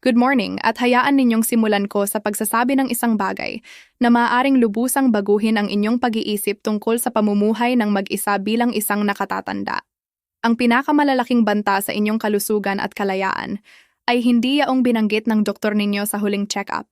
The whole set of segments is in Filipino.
Good morning at hayaan ninyong simulan ko sa pagsasabi ng isang bagay na maaaring lubusang baguhin ang inyong pag-iisip tungkol sa pamumuhay ng mag-isa bilang isang nakatatanda. Ang pinakamalalaking banta sa inyong kalusugan at kalayaan ay hindi yaong binanggit ng doktor ninyo sa huling check-up.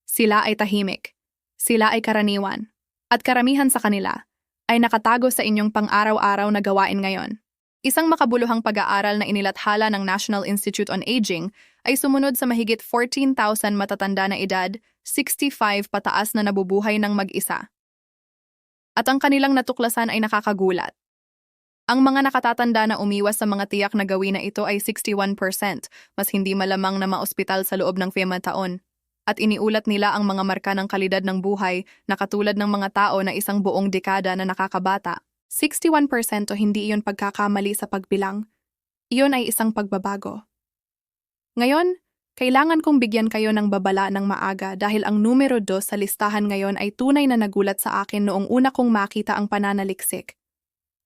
Sila ay tahimik, sila ay karaniwan, at karamihan sa kanila ay nakatago sa inyong pang-araw-araw na gawain ngayon. Isang makabuluhang pag-aaral na inilathala ng National Institute on Aging ay sumunod sa mahigit 14,000 matatanda na edad, 65 pataas na nabubuhay ng mag-isa. At ang kanilang natuklasan ay nakakagulat. Ang mga nakatatanda na umiwas sa mga tiyak na gawin na ito ay 61%, mas hindi malamang na maospital sa loob ng 5 taon. At iniulat nila ang mga marka ng kalidad ng buhay na katulad ng mga tao na isang buong dekada na nakakabata. 61% hindi iyon pagkakamali sa pagbilang. Iyon ay isang pagbabago. Ngayon, kailangan kong bigyan kayo ng babala ng maaga dahil ang numero 2 sa listahan ngayon ay tunay na nagulat sa akin noong una kong makita ang pananaliksik.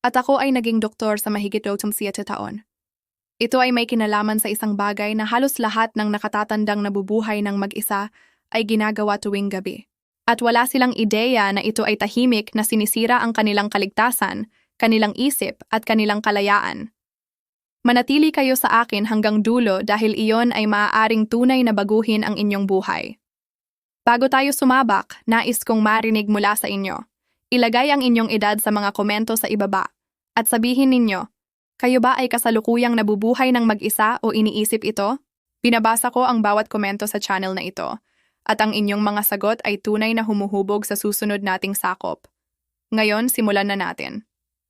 At ako ay naging doktor sa mahigit 7 taon. Ito ay may kinalaman sa isang bagay na halos lahat ng nakatatandang nabubuhay ng mag-isa ay ginagawa tuwing gabi. At wala silang ideya na ito ay tahimik na sinisira ang kanilang kaligtasan, kanilang isip at kanilang kalayaan. Manatili kayo sa akin hanggang dulo dahil iyon ay maaaring tunay na baguhin ang inyong buhay. Bago tayo sumabak, nais kong marinig mula sa inyo. Ilagay ang inyong edad sa mga komento sa ibaba at sabihin ninyo, kayo ba ay kasalukuyang nabubuhay ng mag-isa o iniisip ito? Binabasa ko ang bawat komento sa channel na ito. At ang inyong mga sagot ay tunay na humuhubog sa susunod nating sakop. Ngayon, simulan na natin.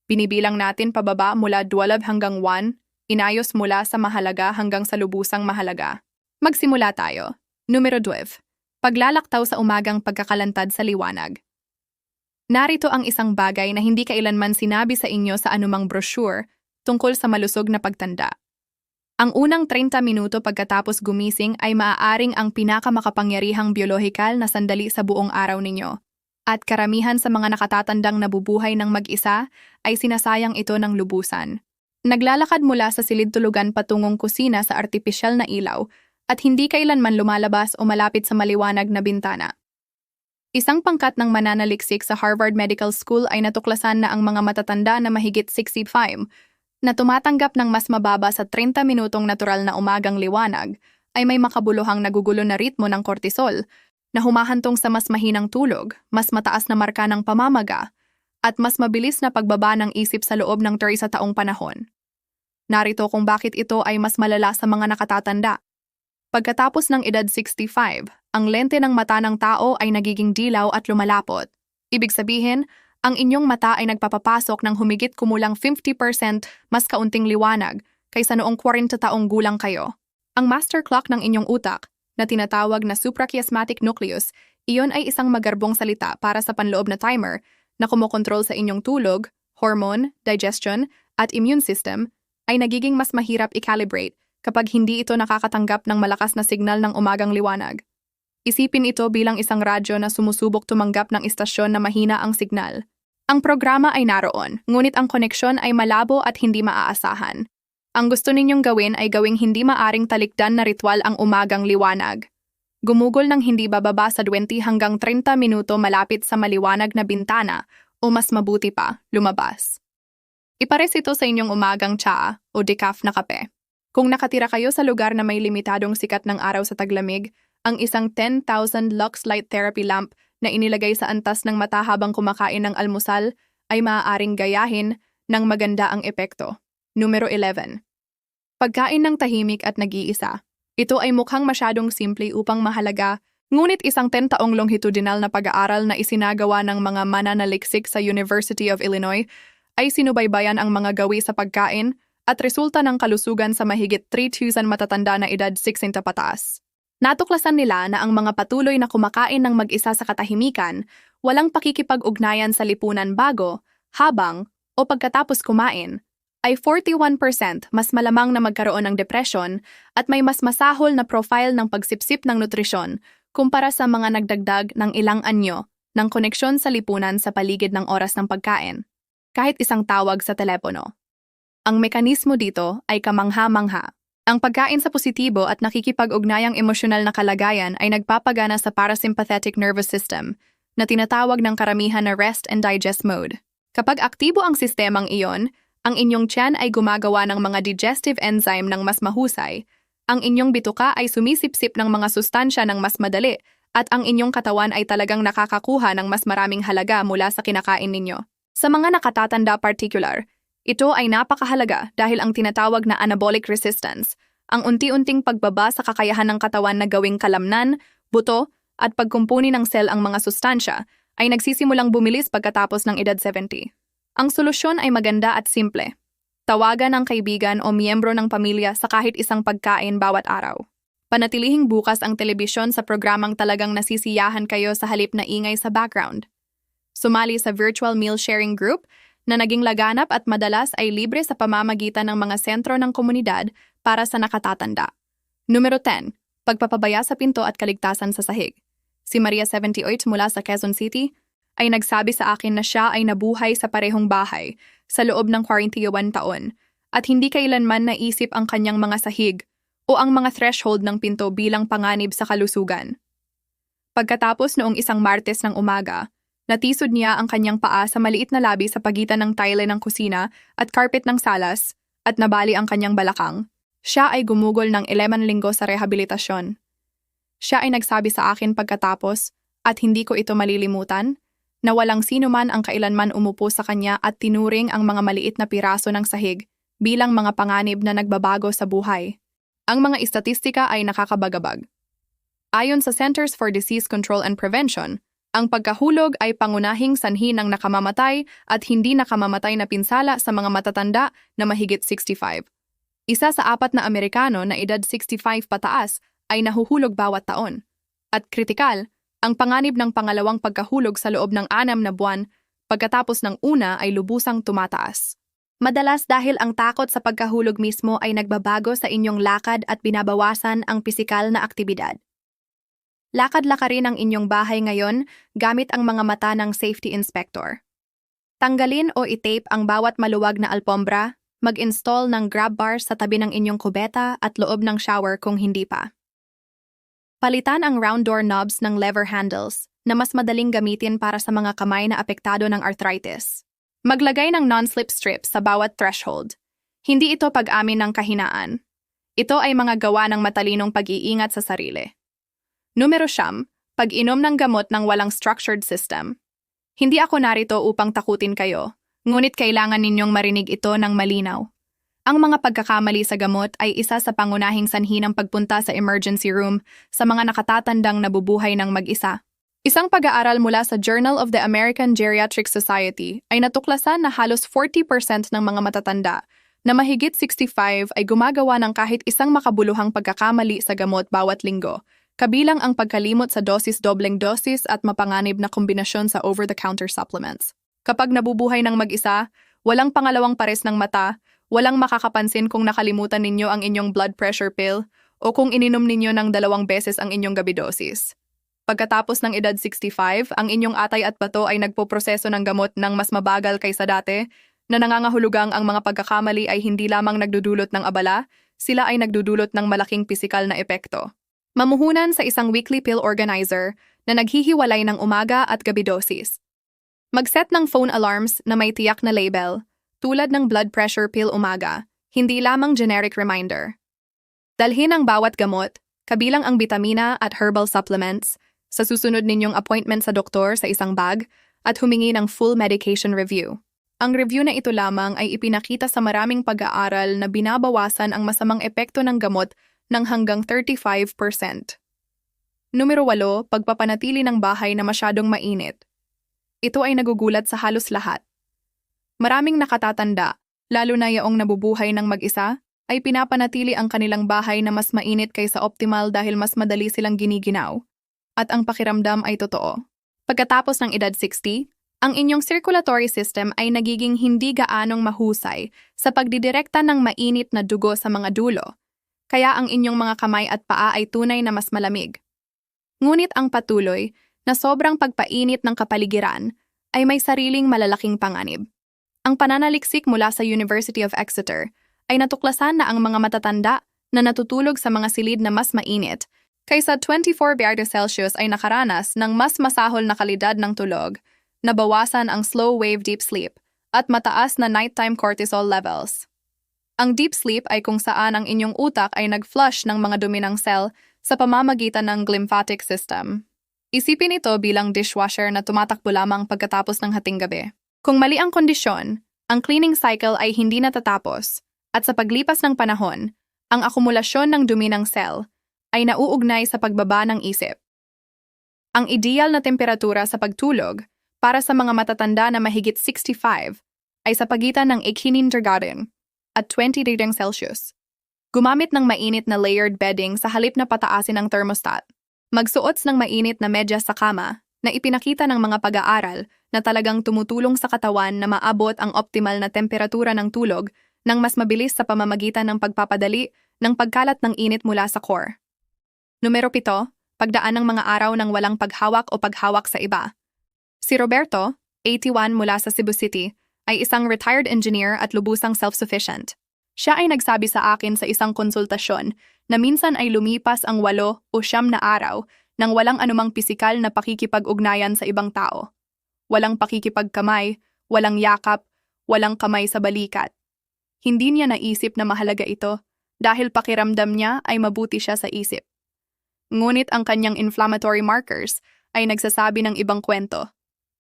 Binibilang natin pababa mula 12 hanggang 1, inayos mula sa mahalaga hanggang sa lubusang mahalaga. Magsimula tayo. Numero 12. Paglalaktaw sa umagang pagkakalantad sa liwanag. Narito ang isang bagay na hindi kailanman sinabi sa inyo sa anumang brochure tungkol sa malusog na pagtanda. Ang unang 30 minuto pagkatapos gumising ay maaaring ang pinakamakapangyarihang biolohikal na sandali sa buong araw ninyo. At karamihan sa mga nakatatandang nabubuhay ng mag-isa ay sinasayang ito ng lubusan. Naglalakad mula sa silid-tulugan patungong kusina sa artipisyal na ilaw at hindi kailanman lumalabas o malapit sa maliwanag na bintana. Isang pangkat ng mananaliksik sa Harvard Medical School ay natuklasan na ang mga matatanda na mahigit 65 na tumatanggap ng mas mababa sa 30 minutong natural na umagang liwanag ay may makabuluhang nagugulo na ritmo ng cortisol na humahantong sa mas mahinang tulog, mas mataas na marka ng pamamaga, at mas mabilis na pagbaba ng isip sa loob ng 30 taong panahon. Narito kung bakit ito ay mas malala sa mga nakatatanda. Pagkatapos ng edad 65, ang lente ng mata ng tao ay nagiging dilaw at lumalapot. Ibig sabihin, ang inyong mata ay nagpapapasok ng humigit kumulang 50% mas kaunting liwanag kaysa noong 40 taong gulang kayo. Ang master clock ng inyong utak, na tinatawag na suprachiasmatic nucleus, iyon ay isang magarbong salita para sa panloob na timer na kumokontrol sa inyong tulog, hormone, digestion, at immune system, ay nagiging mas mahirap i-calibrate kapag hindi ito nakakatanggap ng malakas na signal ng umagang liwanag. Isipin ito bilang isang radyo na sumusubok tumanggap ng istasyon na mahina ang signal. Ang programa ay naroon, ngunit ang koneksyon ay malabo at hindi maaasahan. Ang gusto ninyong gawin ay gawing hindi maaring talikdan na ritual ang umagang liwanag. Gumugol ng hindi bababa sa 20 hanggang 30 minuto malapit sa maliwanag na bintana o mas mabuti pa, lumabas. Ipares ito sa inyong umagang tsaa o decaf na kape. Kung nakatira kayo sa lugar na may limitadong sikat ng araw sa taglamig, ang isang 10,000 lux light therapy lamp na inilagay sa antas ng mata habang kumakain ng almusal ay maaaring gayahin ng maganda ang epekto. Numero 11. Pagkain ng tahimik at nag-iisa. Ito ay mukhang masyadong simple upang mahalaga, ngunit isang 10 taong longitudinal na pag-aaral na isinagawa ng mga mananaliksik sa University of Illinois ay sinubaybayan ang mga gawi sa pagkain at resulta ng kalusugan sa mahigit 3,000 matatanda na edad 60 pataas. Natuklasan nila na ang mga patuloy na kumakain ng mag-isa sa katahimikan, walang pakikipag-ugnayan sa lipunan bago, habang, o pagkatapos kumain, ay 41% mas malamang na magkaroon ng depresyon at may mas masahol na profile ng pagsipsip ng nutrisyon kumpara sa mga nagdagdag ng ilang anyo ng koneksyon sa lipunan sa paligid ng oras ng pagkain, kahit isang tawag sa telepono. Ang mekanismo dito ay kamangha-mangha. Ang pagkain sa positibo at nakikipag-ugnayang emosyonal na kalagayan ay nagpapagana sa parasympathetic nervous system na tinatawag ng karamihan na rest and digest mode. Kapag aktibo ang sistemang iyon, ang inyong tiyan ay gumagawa ng mga digestive enzyme ng mas mahusay, ang inyong bituka ay sumisipsip ng mga sustansya ng mas madali, at ang inyong katawan ay talagang nakakakuha ng mas maraming halaga mula sa kinakain ninyo. Sa mga nakatatanda particular, ito ay napakahalaga dahil ang tinatawag na anabolic resistance, ang unti-unting pagbaba sa kakayahan ng katawan na gawing kalamnan, buto, at pagkumpuni ng sel ang mga sustansya, ay nagsisimulang bumilis pagkatapos ng edad 70. Ang solusyon ay maganda at simple. Tawagan ang kaibigan o miyembro ng pamilya sa kahit isang pagkain bawat araw. Panatilihing bukas ang telebisyon sa programang talagang nasisiyahan kayo sa halip na ingay sa background. Sumali sa virtual meal sharing group na naging laganap at madalas ay libre sa pamamagitan ng mga sentro ng komunidad para sa nakatatanda. Numero 10. Pagpapabaya sa pinto at kaligtasan sa sahig. Si Maria 78 mula sa Quezon City ay nagsabi sa akin na siya ay nabuhay sa parehong bahay sa loob ng 41 taon at hindi kailanman naisip ang kanyang mga sahig o ang mga threshold ng pinto bilang panganib sa kalusugan. Pagkatapos noong isang Martes ng umaga, natisod niya ang kanyang paa sa maliit na labi sa pagitan ng tile ng kusina at carpet ng salas at nabali ang kanyang balakang. Siya ay gumugol ng 11 linggo sa rehabilitasyon. Siya ay nagsabi sa akin pagkatapos, at hindi ko ito malilimutan, na walang sino man ang kailanman umupo sa kanya at tinuring ang mga maliit na piraso ng sahig bilang mga panganib na nagbabago sa buhay. Ang mga istatistika ay nakakabagabag. Ayon sa Centers for Disease Control and Prevention, ang pagkahulog ay pangunahing sanhi ng nakamamatay at hindi nakamamatay na pinsala sa mga matatanda na mahigit 65. Isa sa 4 na Amerikano na edad 65 pataas ay nahuhulog bawat taon. At kritikal, ang panganib ng pangalawang pagkahulog sa loob ng 6 na buwan pagkatapos ng una ay lubusang tumataas. Madalas dahil ang takot sa pagkahulog mismo ay nagbabago sa inyong lakad at binabawasan ang pisikal na aktibidad. Lakad-lakarin ang inyong bahay ngayon gamit ang mga mata ng safety inspector. Tanggalin o i-tape ang bawat maluwag na alpombra, mag-install ng grab bars sa tabi ng inyong kubeta at loob ng shower kung hindi pa. Palitan ang round door knobs ng lever handles na mas madaling gamitin para sa mga kamay na apektado ng arthritis. Maglagay ng non-slip strips sa bawat threshold. Hindi ito pag-amin ng kahinaan. Ito ay mga gawa ng matalinong pag-iingat sa sarili. Numero 9, pag-inom ng gamot ng walang structured system. Hindi ako narito upang takutin kayo, ngunit kailangan ninyong marinig ito ng malinaw. Ang mga pagkakamali sa gamot ay isa sa pangunahing sanhi ng pagpunta sa emergency room sa mga nakatatandang nabubuhay ng mag-isa. Isang pag-aaral mula sa Journal of the American Geriatric Society ay natuklasan na halos 40% ng mga matatanda na mahigit 65 ay gumagawa ng kahit isang makabuluhang pagkakamali sa gamot bawat linggo, kabilang ang pagkalimot sa dobleng dosis at mapanganib na kombinasyon sa over-the-counter supplements. Kapag nabubuhay ng mag-isa, walang pangalawang pares ng mata, walang makakapansin kung nakalimutan ninyo ang inyong blood pressure pill o kung ininom ninyo ng 2 beses ang inyong gabi dosis. Pagkatapos ng edad 65, ang inyong atay at bato ay nagpoproseso ng gamot ng mas mabagal kaysa dati, na nangangahulugang ang mga pagkakamali ay hindi lamang nagdudulot ng abala, sila ay nagdudulot ng malaking pisikal na epekto. Mamuhunan sa isang weekly pill organizer na naghihiwalay ng umaga at gabi dosis. Mag-set ng phone alarms na may tiyak na label, tulad ng blood pressure pill umaga, hindi lamang generic reminder. Dalhin ang bawat gamot, kabilang ang bitamina at herbal supplements, sa susunod ninyong appointment sa doktor sa isang bag at humingi ng full medication review. Ang review na ito lamang ay ipinakita sa maraming pag-aaral na binabawasan ang masamang epekto ng gamot ng hanggang 35%. Numero 8, pagpapanatili ng bahay na masyadong mainit. Ito ay nagugulat sa halos lahat. Maraming nakatatanda, lalo na yaong nabubuhay ng mag-isa, ay pinapanatili ang kanilang bahay na mas mainit kaysa optimal dahil mas madali silang giniginaw. At ang pakiramdam ay totoo. Pagkatapos ng edad 60, ang inyong circulatory system ay nagiging hindi gaanong mahusay sa pagdidirekta ng mainit na dugo sa mga dulo, kaya ang inyong mga kamay at paa ay tunay na mas malamig. Ngunit ang patuloy na sobrang pagpainit ng kapaligiran ay may sariling malalaking panganib. Ang pananaliksik mula sa University of Exeter ay natuklasan na ang mga matatanda na natutulog sa mga silid na mas mainit, kaysa 24 Beardo Celsius ay nakaranas ng mas masahol na kalidad ng tulog, nabawasan ang slow-wave deep sleep, at mataas na nighttime cortisol levels. Ang deep sleep ay kung saan ang inyong utak ay nag-flush ng mga dumi ng cell sa pamamagitan ng glymphatic system. Isipin ito bilang dishwasher na tumatakbo lamang pagkatapos ng hating gabi. Kung mali ang kondisyon, ang cleaning cycle ay hindi natatapos, at sa paglipas ng panahon, ang akumulasyon ng dumi ng cell ay nauugnay sa pagbaba ng isip. Ang ideal na temperatura sa pagtulog para sa mga matatanda na mahigit 65 ay sa pagitan ng 18 at 20 degrees Celsius. Gumamit ng mainit na layered bedding sa halip na pataasin ang thermostat. Magsuot ng mainit na medyas sa kama na ipinakita ng mga pag-aaral na talagang tumutulong sa katawan na maabot ang optimal na temperatura ng tulog ng mas mabilis sa pamamagitan ng pagpapadali ng pagkalat ng init mula sa core. Numero 7, pagdaan ng mga araw ng walang paghawak o paghawak sa iba. Si Roberto, 81 mula sa Cebu City, ay isang retired engineer at lubusang self-sufficient. Siya ay nagsabi sa akin sa isang konsultasyon na minsan ay lumipas ang 8 o 9 na araw nang walang anumang pisikal na pakikipag-ugnayan sa ibang tao. Walang pakikipagkamay, walang yakap, walang kamay sa balikat. Hindi niya naisip na mahalaga ito dahil pakiramdam niya ay mabuti siya sa isip. Ngunit ang kanyang inflammatory markers ay nagsasabi ng ibang kwento.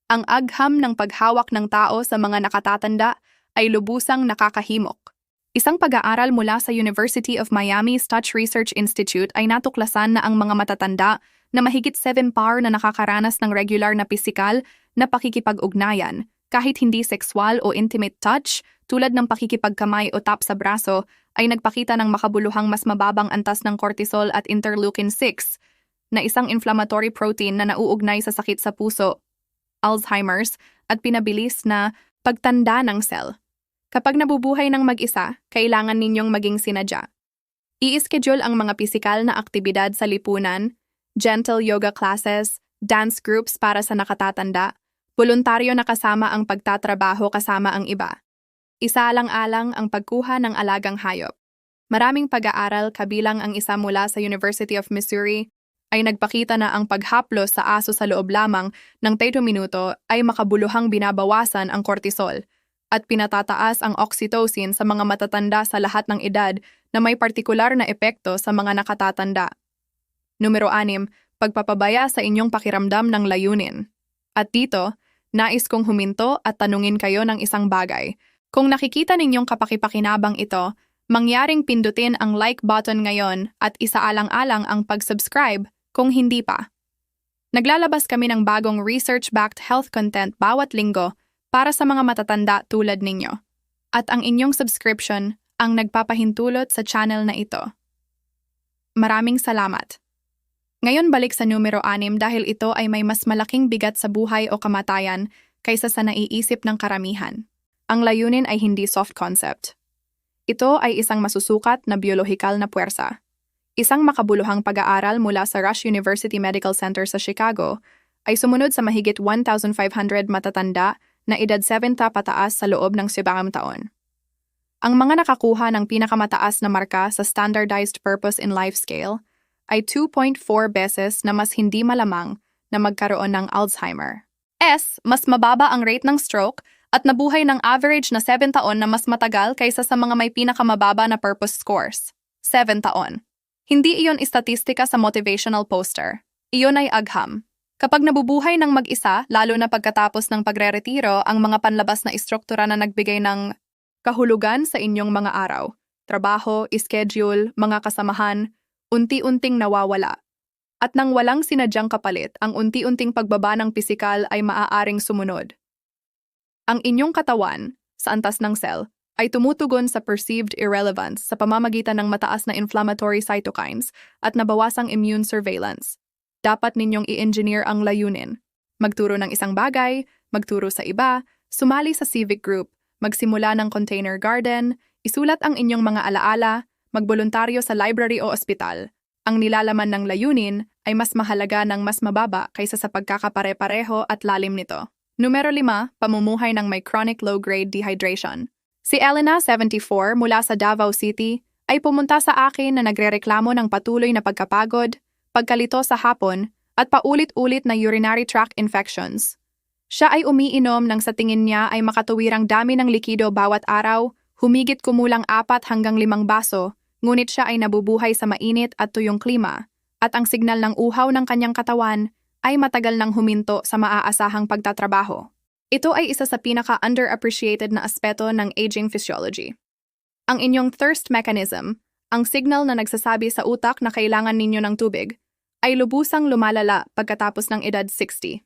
Ang agham ng paghawak ng tao sa mga nakatatanda ay lubusang nakakahimok. Isang pag-aaral mula sa University of Miami's Touch Research Institute ay natuklasan na ang mga matatanda na mahigit 7 par na nakakaranas ng regular na pisikal na pakikipag-ugnayan, kahit hindi sexual o intimate touch, tulad ng pakikipagkamay o tap sa braso, ay nagpakita ng makabuluhang mas mababang antas ng cortisol at interleukin-6, na isang inflammatory protein na nauugnay sa sakit sa puso, Alzheimer's, at pinabilis na pagtanda ng cell. Kapag nabubuhay ng mag-isa, kailangan ninyong maging sinadya. I-schedule ang mga pisikal na aktibidad sa lipunan, gentle yoga classes, dance groups para sa nakatatanda, voluntaryo na kasama ang pagtatrabaho kasama ang iba. Isaalang-alang ang pagkuha ng alagang hayop. Maraming pag-aaral kabilang ang isa mula sa University of Missouri ay nagpakita na ang paghaplos sa aso sa loob lamang ng 30 minuto ay makabuluhang binabawasan ang cortisol at pinatataas ang oxytocin sa mga matatanda sa lahat ng edad na may partikular na epekto sa mga nakatatanda. Numero 6, pagpapabaya sa inyong pakiramdam ng layunin. At dito, nais kong huminto at tanungin kayo ng isang bagay. Kung nakikita ninyong kapakipakinabang ito, mangyaring pindutin ang like button ngayon at isaalang-alang ang pag-subscribe kung hindi pa. Naglalabas kami ng bagong research-backed health content bawat linggo para sa mga matatanda tulad ninyo. At ang inyong subscription ang nagpapahintulot sa channel na ito. Maraming salamat. Ngayon balik sa numero 6 dahil ito ay may mas malaking bigat sa buhay o kamatayan kaysa sa naiisip ng karamihan. Ang layunin ay hindi soft concept. Ito ay isang masusukat na biolohikal na puwersa. Isang makabuluhang pag-aaral mula sa Rush University Medical Center sa Chicago ay sumunod sa mahigit 1,500 matatanda na edad 70 pataas sa loob ng 7 taon. Ang mga nakakuha ng pinakamataas na marka sa Standardized Purpose in Life Scale ay 2.4 beses na mas hindi malamang na magkaroon ng Alzheimer. Mas mababa ang rate ng stroke at nabuhay ng average na 7 taon na mas matagal kaysa sa mga may pinakamababa na purpose scores. 7 taon. Hindi iyon istatistika sa motivational poster. Iyon ay agham. Kapag nabubuhay ng mag-isa, lalo na pagkatapos ng pagre-retiro, ang mga panlabas na istruktura na nagbigay ng kahulugan sa inyong mga araw, trabaho, schedule, mga kasamahan, unti-unting nawawala. At nang walang sinadyang kapalit, ang unti-unting pagbaba ng pisikal ay maaaring sumunod. Ang inyong katawan, sa antas ng cell, ay tumutugon sa perceived irrelevance sa pamamagitan ng mataas na inflammatory cytokines at nabawasang immune surveillance. Dapat ninyong i-engineer ang layunin. Magturo ng isang bagay, magturo sa iba, sumali sa civic group, magsimula ng container garden, isulat ang inyong mga alaala, magboluntaryo sa library o ospital. Ang nilalaman ng layunin ay mas mahalaga ng mas mababa kaysa sa pagkakapare-pareho at lalim nito. Numero 5, pamumuhay ng may chronic low-grade dehydration. Si Elena, 74, mula sa Davao City, ay pumunta sa akin na nagrereklamo ng patuloy na pagkapagod, pagkalito sa hapon, at paulit-ulit na urinary tract infections. Siya ay umiinom nang sa tingin niya ay makatuwirang dami ng likido bawat araw, humigit kumulang 4 hanggang 5 baso, ngunit siya ay nabubuhay sa mainit at tuyong klima, at ang signal ng uhaw ng kanyang katawan ay matagal nang huminto sa maaasahang pagtatrabaho. Ito ay isa sa pinaka-underappreciated na aspeto ng aging physiology. Ang inyong thirst mechanism, ang signal na nagsasabi sa utak na kailangan ninyo ng tubig, ay lubusang lumalala pagkatapos ng edad 60.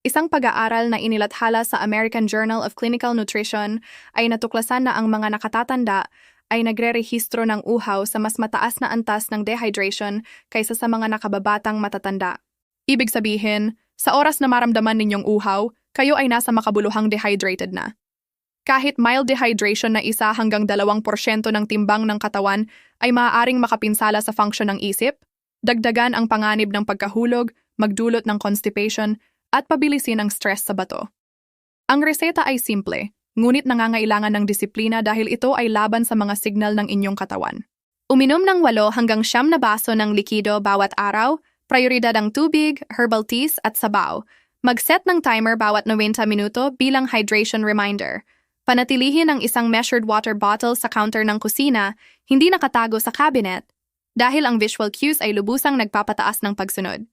Isang pag-aaral na inilathala sa American Journal of Clinical Nutrition ay natuklasan na ang mga nakatatanda ay nagre-rehistro ng uhaw sa mas mataas na antas ng dehydration kaysa sa mga nakababatang matatanda. Ibig sabihin, sa oras na maramdaman ninyong uhaw, kayo ay nasa makabuluhang dehydrated na. Kahit mild dehydration na 1 hanggang 2% ng timbang ng katawan ay maaaring makapinsala sa function ng isip, dagdagan ang panganib ng pagkahulog, magdulot ng constipation, at pabilisin ang stress sa bato. Ang reseta ay simple, ngunit nangangailangan ng disiplina dahil ito ay laban sa mga signal ng inyong katawan. Uminom ng 8 hanggang 9 na baso ng likido bawat araw, prioridad ang tubig, herbal teas at sabaw. Mag-set ng timer bawat 90 minuto bilang hydration reminder. Panatilihin ang isang measured water bottle sa counter ng kusina, hindi nakatago sa cabinet, dahil ang visual cues ay lubusang nagpapataas ng pagsunod.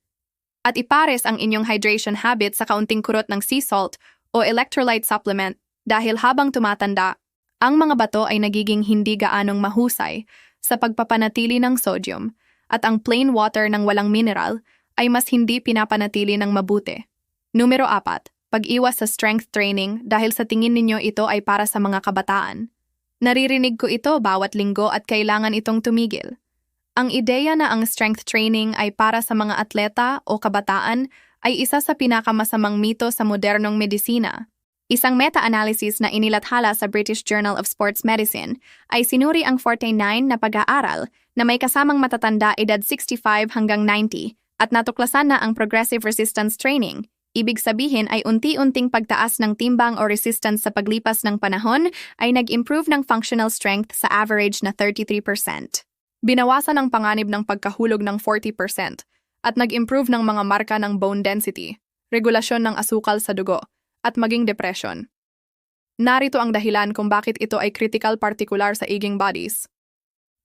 At ipares ang inyong hydration habit sa kaunting kurot ng sea salt o electrolyte supplement dahil habang tumatanda, ang mga bato ay nagiging hindi gaanong mahusay sa pagpapanatili ng sodium at ang plain water ng walang mineral ay mas hindi pinapanatili ng mabuti. Numero 4, pag-iwas sa strength training dahil sa tingin ninyo ito ay para sa mga kabataan. Naririnig ko ito bawat linggo at kailangan itong tumigil. Ang ideya na ang strength training ay para sa mga atleta o kabataan ay isa sa pinakamasamang mito sa modernong medisina. Isang meta-analysis na inilathala sa British Journal of Sports Medicine ay sinuri ang 49 na pag-aaral na may kasamang matatanda edad 65 hanggang 90 at natuklasan na ang progressive resistance training, ibig sabihin ay unti-unting pagtaas ng timbang o resistance sa paglipas ng panahon ay nag-improve ng functional strength sa average na 33%. Binawasan ang panganib ng pagkahulog ng 40% at nag-improve ng mga marka ng bone density, regulasyon ng asukal sa dugo, at maging depression. Narito ang dahilan kung bakit ito ay critical particular sa aging bodies.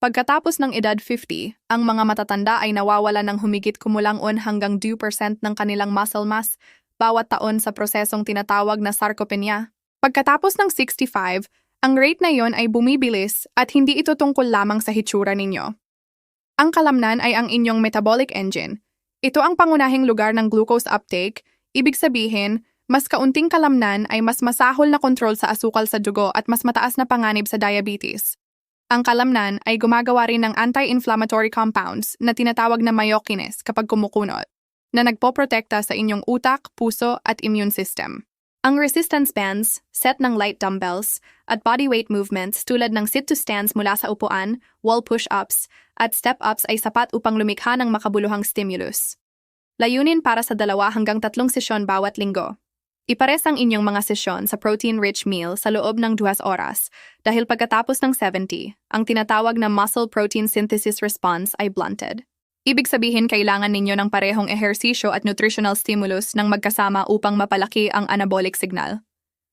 Pagkatapos ng edad 50, ang mga matatanda ay nawawala ng humigit kumulang 1 hanggang 2% ng kanilang muscle mass bawat taon sa prosesong tinatawag na sarcopenia. Pagkatapos ng 65, ang rate na yon ay bumibilis at hindi ito tungkol lamang sa hitsura ninyo. Ang kalamnan ay ang inyong metabolic engine. Ito ang pangunahing lugar ng glucose uptake, ibig sabihin, mas kaunting kalamnan ay mas masahol na kontrol sa asukal sa dugo at mas mataas na panganib sa diabetes. Ang kalamnan ay gumagawa rin ng anti-inflammatory compounds na tinatawag na myokines kapag kumukunot, na nagpoprotekta sa inyong utak, puso at immune system. Ang resistance bands, set ng light dumbbells, at bodyweight movements tulad ng sit-to-stands mula sa upuan, wall push-ups, at step-ups ay sapat upang lumikha ng makabuluhang stimulus. Layunin para sa 2 hanggang 3 sesyon bawat linggo. Ipares ang inyong mga sesyon sa protein-rich meal sa loob ng 2 oras dahil pagkatapos ng 70, ang tinatawag na muscle protein synthesis response ay blunted. Ibig sabihin kailangan ninyo ng parehong ehersisyo at nutritional stimulus ng magkasama upang mapalaki ang anabolic signal.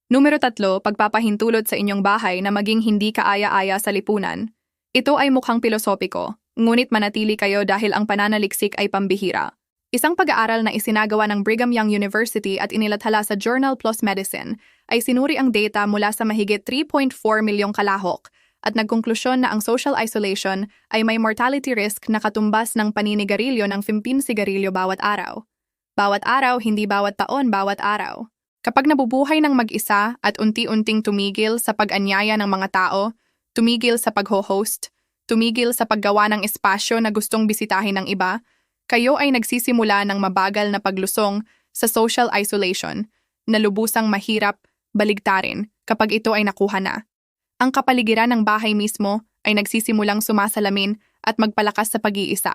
Numero 3, pagpapahintulot sa inyong bahay na maging hindi kaaya-aya sa lipunan. Ito ay mukhang pilosopiko, ngunit manatili kayo dahil ang pananaliksik ay pambihira. Isang pag-aaral na isinagawa ng Brigham Young University at inilathala sa Journal PLOS Medicine ay sinuri ang data mula sa mahigit 3.4 milyong kalahok at nagkonklusyon na ang social isolation ay may mortality risk na katumbas ng paninigarilyo ng 15 sigarilyo bawat araw. Bawat araw, hindi bawat taon, bawat araw. Kapag nabubuhay ng mag-isa at unti-unting tumigil sa pag-anyaya ng mga tao, tumigil sa pag-host, tumigil sa paggawa ng espasyo na gustong bisitahin ng iba, kayo ay nagsisimula ng mabagal na paglusong sa social isolation na lubusang mahirap baligtarin kapag ito ay nakuha na. Ang kapaligiran ng bahay mismo ay nagsisimulang sumasalamin at magpalakas sa pag-iisa.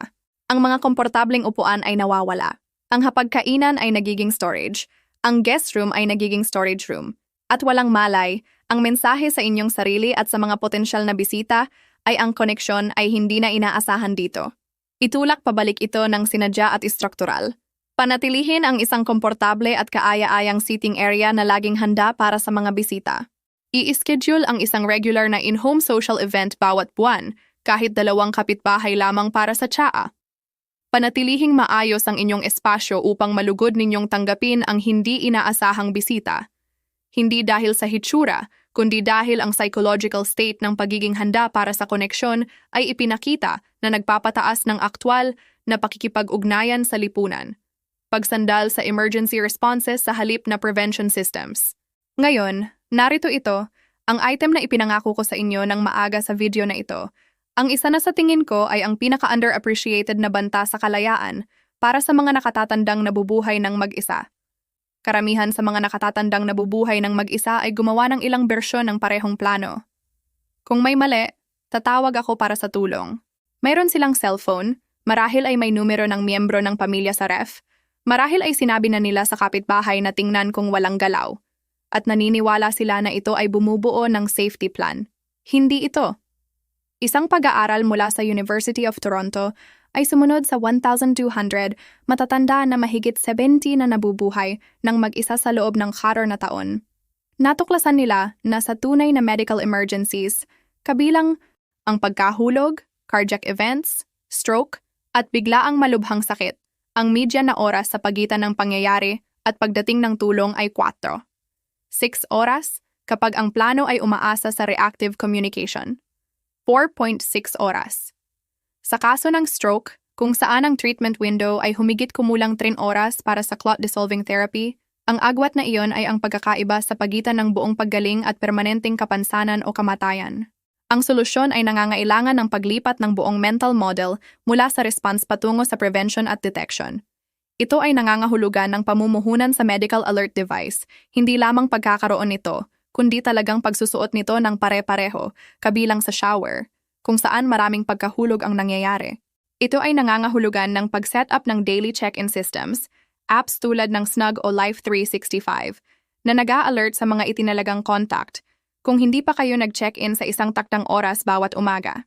Ang mga komportableng upuan ay nawawala. Ang hapagkainan ay nagiging storage. Ang guest room ay nagiging storage room. At walang malay, ang mensahe sa inyong sarili at sa mga potensyal na bisita ay ang koneksyon ay hindi na inaasahan dito. Itulak pabalik ito ng sinadya at istruktural. Panatilihin ang isang komportable at kaaya-ayang seating area na laging handa para sa mga bisita. I-schedule ang isang regular na in-home social event bawat buwan, kahit 2 kapitbahay lamang para sa tsaa. Panatilihing maayos ang inyong espasyo upang malugod ninyong tanggapin ang hindi inaasahang bisita. Hindi dahil sa hitsura, kundi dahil ang psychological state ng pagiging handa para sa koneksyon ay ipinakita na nagpapataas ng aktwal na pakikipag-ugnayan sa lipunan. Pagsandal sa emergency responses sa halip na prevention systems. Ngayon, narito ito, ang item na ipinangako ko sa inyo ng maaga sa video na ito. Ang isa na sa tingin ko ay ang pinaka-underappreciated na banta sa kalayaan para sa mga nakatatandang nabubuhay ng mag-isa. Karamihan sa mga nakatatandang nabubuhay ng mag-isa ay gumawa ng ilang bersyon ng parehong plano. Kung may mali, tatawag ako para sa tulong. Mayroon silang cellphone, marahil ay may numero ng miyembro ng pamilya sa ref, marahil ay sinabi na nila sa kapitbahay na tingnan kung walang galaw, at naniniwala sila na ito ay bumubuo ng safety plan. Hindi ito. Isang pag-aaral mula sa University of Toronto ay sumunod sa 1,200 matatanda na mahigit 70 na nabubuhay ng mag-isa sa loob ng 4 na taon. Natuklasan nila na sa tunay na medical emergencies, kabilang ang pagkahulog, cardiac events, stroke, at biglaang malubhang sakit, ang median na oras sa pagitan ng pangyayari at pagdating ng tulong ay 4. 6 oras kapag ang plano ay umaasa sa reactive communication. 4.6 oras. Sa kaso ng stroke, kung saan ang treatment window ay humigit kumulang 3 oras para sa clot-dissolving therapy, ang agwat na iyon ay ang pagkakaiba sa pagitan ng buong paggaling at permanenteng kapansanan o kamatayan. Ang solusyon ay nangangailangan ng paglipat ng buong mental model mula sa response patungo sa prevention at detection. Ito ay nangangahulugan ng pamumuhunan sa medical alert device, hindi lamang pagkakaroon nito, kundi talagang pagsusuot nito ng pare-pareho, kabilang sa shower, kung saan maraming pagkahulog ang nangyayari. Ito ay nangangahulugan ng pag-set up ng daily check-in systems, apps tulad ng Snug o Life 365, na nag-a-alert sa mga itinalagang contact, kung hindi pa kayo nag-check-in sa isang taktang oras bawat umaga.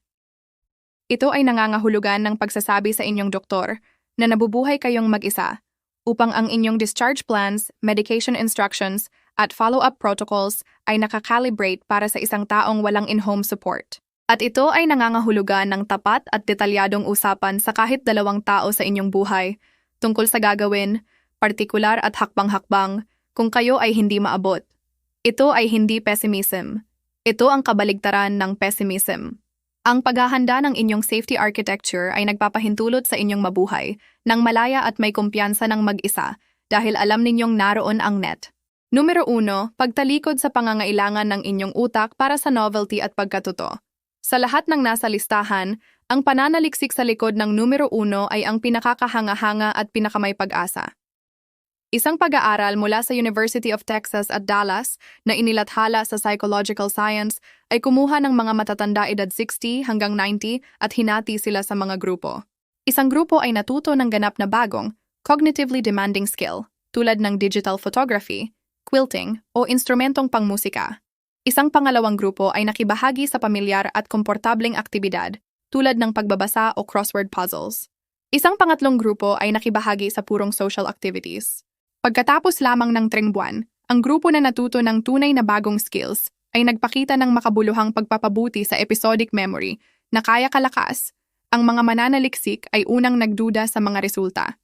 Ito ay nangangahulugan ng pagsasabi sa inyong doktor na nabubuhay kayong mag-isa upang ang inyong discharge plans, medication instructions, at follow-up protocols ay nakakalibrate para sa isang taong walang in-home support. At ito ay nangangahulugan ng tapat at detalyadong usapan sa kahit 2 tao sa inyong buhay tungkol sa gagawin, partikular at hakbang-hakbang kung kayo ay hindi maabot. Ito ay hindi pessimism. Ito ang kabaligtaran ng pessimism. Ang paghahanda ng inyong safety architecture ay nagpapahintulot sa inyong mabuhay nang malaya at may kumpiyansa ng mag-isa dahil alam ninyong naroon ang net. Numero 1, pagtalikod sa pangangailangan ng inyong utak para sa novelty at pagkatuto. Sa lahat ng nasa listahan, ang pananaliksik sa likod ng numero 1 ay ang pinakakahanga-hanga at pinakamay pag-asa. Isang pag-aaral mula sa University of Texas at Dallas na inilathala sa psychological science ay kumuha ng mga matatanda edad 60 hanggang 90 at hinati sila sa mga grupo. Isang grupo ay natuto ng ganap na bagong, cognitively demanding skill, tulad ng digital photography, quilting, o instrumentong pangmusika. Isang pangalawang grupo ay nakibahagi sa pamilyar at komportableng aktibidad, tulad ng pagbabasa o crossword puzzles. Isang pangatlong grupo ay nakibahagi sa purong social activities. Pagkatapos lamang ng 3 buwan, ang grupo na natuto ng tunay na bagong skills ay nagpakita ng makabuluhang pagpapabuti sa episodic memory na kaya kalakas. Ang mga mananaliksik ay unang nagduda sa mga resulta.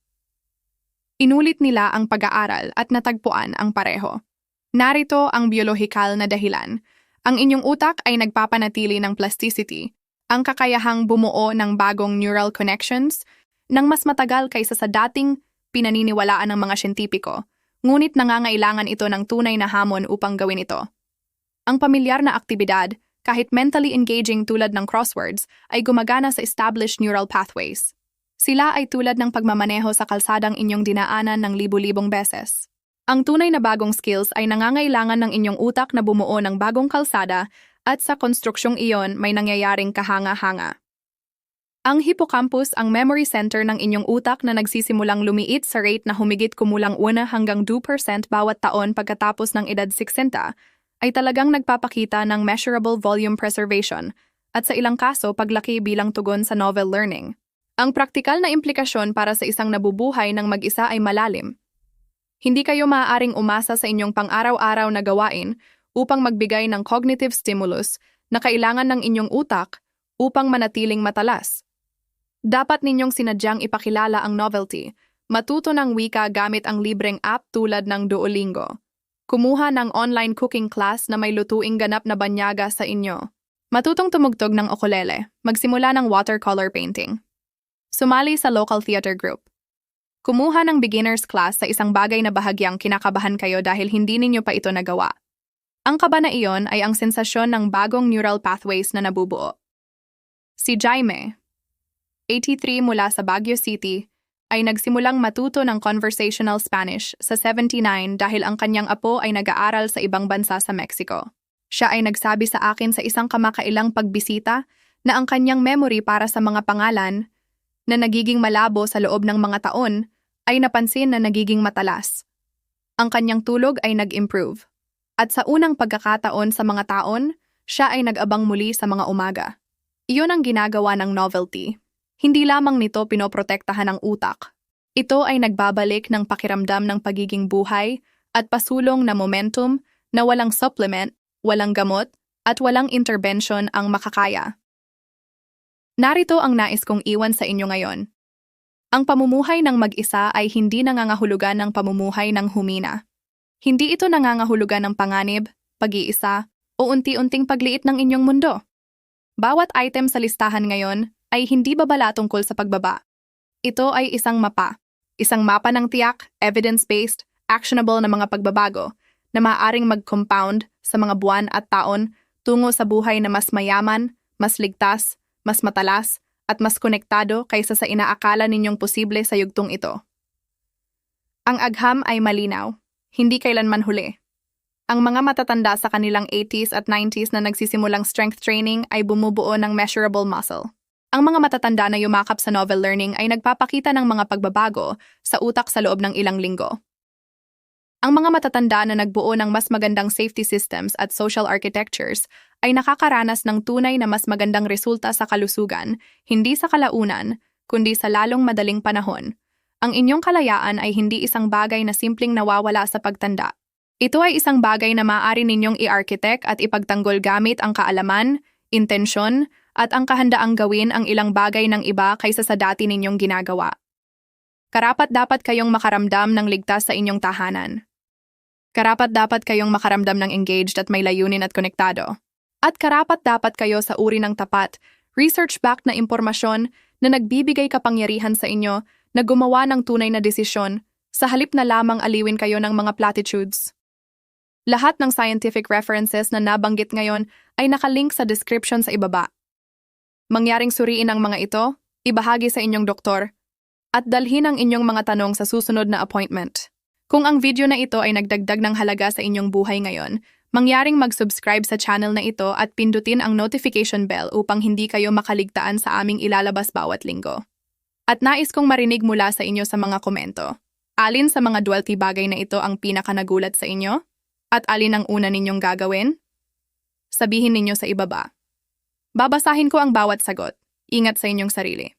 Inulit nila ang pag-aaral at natagpuan ang pareho. Narito ang biolohikal na dahilan. Ang inyong utak ay nagpapanatili ng plasticity, ang kakayahang bumuo ng bagong neural connections, ng mas matagal kaysa sa dating pinaniniwalaan ng mga siyentipiko, ngunit nangangailangan ito ng tunay na hamon upang gawin ito. Ang pamilyar na aktibidad, kahit mentally engaging tulad ng crosswords, ay gumagana sa established neural pathways. Sila ay tulad ng pagmamaneho sa kalsadang inyong dinaanan ng libu-libong beses. Ang tunay na bagong skills ay nangangailangan ng inyong utak na bumuo ng bagong kalsada at sa konstruksyong iyon may nangyayaring kahanga-hanga. Ang hippocampus ang memory center ng inyong utak na nagsisimulang lumiit sa rate na humigit kumulang 1 hanggang 2% bawat taon pagkatapos ng edad 60, ay talagang nagpapakita ng measurable volume preservation, at sa ilang kaso paglaki bilang tugon sa novel learning. Ang praktikal na implikasyon para sa isang nabubuhay ng mag-isa ay malalim. Hindi kayo maaaring umasa sa inyong pang-araw-araw na gawain upang magbigay ng cognitive stimulus na kailangan ng inyong utak upang manatiling matalas. Dapat ninyong sinadyang ipakilala ang novelty, matuto ng wika gamit ang libreng app tulad ng Duolingo. Kumuha ng online cooking class na may lutuing ganap na banyaga sa inyo. Matutong tumugtog ng ukulele, magsimula ng watercolor painting. Sumali sa local theater group. Kumuha ng beginner's class sa isang bagay na bahagyang kinakabahan kayo dahil hindi ninyo pa ito nagawa. Ang kaba na iyon ay ang sensasyon ng bagong neural pathways na nabubuo. Si Jaime, 83 mula sa Baguio City, ay nagsimulang matuto ng conversational Spanish sa 79 dahil ang kanyang apo ay nag-aaral sa ibang bansa sa Mexico. Siya ay nagsabi sa akin sa isang kamakailang pagbisita na ang kanyang memory para sa mga pangalan na nagiging malabo sa loob ng mga taon ay napansin na nagiging matalas. Ang kanyang tulog ay nag-improve. At sa unang pagkakataon sa mga taon, siya ay nag-abang muli sa mga umaga. Iyon ang ginagawa ng novelty. Hindi lamang nito pinoprotektahan ang utak. Ito ay nagbabalik ng pakiramdam ng pagiging buhay at pasulong na momentum na walang supplement, walang gamot, at walang intervention ang makakaya. Narito ang nais kong iwan sa inyo ngayon. Ang pamumuhay ng mag-isa ay hindi nangangahulugan ng pamumuhay ng humina. Hindi ito nangangahulugan ng panganib, pag-iisa, o unti-unting pagliit ng inyong mundo. Bawat item sa listahan ngayon ay hindi babala tungkol sa pagbaba. Ito ay isang mapa ng tiyak, evidence-based, actionable na mga pagbabago na maaaring mag-compound sa mga buwan at taon tungo sa buhay na mas mayaman, mas ligtas, mas matalas, at mas konektado kaysa sa inaakala ninyong posible sa yugtong ito. Ang agham ay malinaw, hindi kailanman huli. Ang mga matatanda sa kanilang 80s at 90s na nagsisimulang strength training ay bumubuo ng measurable muscle. Ang mga matatanda na yumakap sa novel learning ay nagpapakita ng mga pagbabago sa utak sa loob ng ilang linggo. Ang mga matatanda na nagbuo ng mas magandang safety systems at social architectures ay nakakaranas ng tunay na mas magandang resulta sa kalusugan, hindi sa kalaunan, kundi sa lalong madaling panahon. Ang inyong kalayaan ay hindi isang bagay na simpleng nawawala sa pagtanda. Ito ay isang bagay na maaari ninyong i-architect at ipagtanggol gamit ang kaalaman, intensyon, at ang kahandaang gawin ang ilang bagay ng iba kaysa sa dati ninyong ginagawa. Karapat-dapat kayong makaramdam ng ligtas sa inyong tahanan. Karapat-dapat kayong makaramdam ng engaged at may layunin at konektado. At karapat-dapat kayo sa uri ng tapat, research-backed na impormasyon na nagbibigay kapangyarihan sa inyo na gumawa ng tunay na desisyon sa halip na lamang aliwin kayo ng mga platitudes. Lahat ng scientific references na nabanggit ngayon ay nakalink sa description sa ibaba. Mangyaring suriin ang mga ito, ibahagi sa inyong doktor, at dalhin ang inyong mga tanong sa susunod na appointment. Kung ang video na ito ay nagdagdag ng halaga sa inyong buhay ngayon, mangyaring mag-subscribe sa channel na ito at pindutin ang notification bell upang hindi kayo makaligtaan sa aming ilalabas bawat linggo. At nais kong marinig mula sa inyo sa mga komento. Alin sa mga duality bagay na ito ang pinakanagulat sa inyo? At alin ang una ninyong gagawin? Sabihin ninyo sa ibaba. Babasahin ko ang bawat sagot. Ingat sa inyong sarili.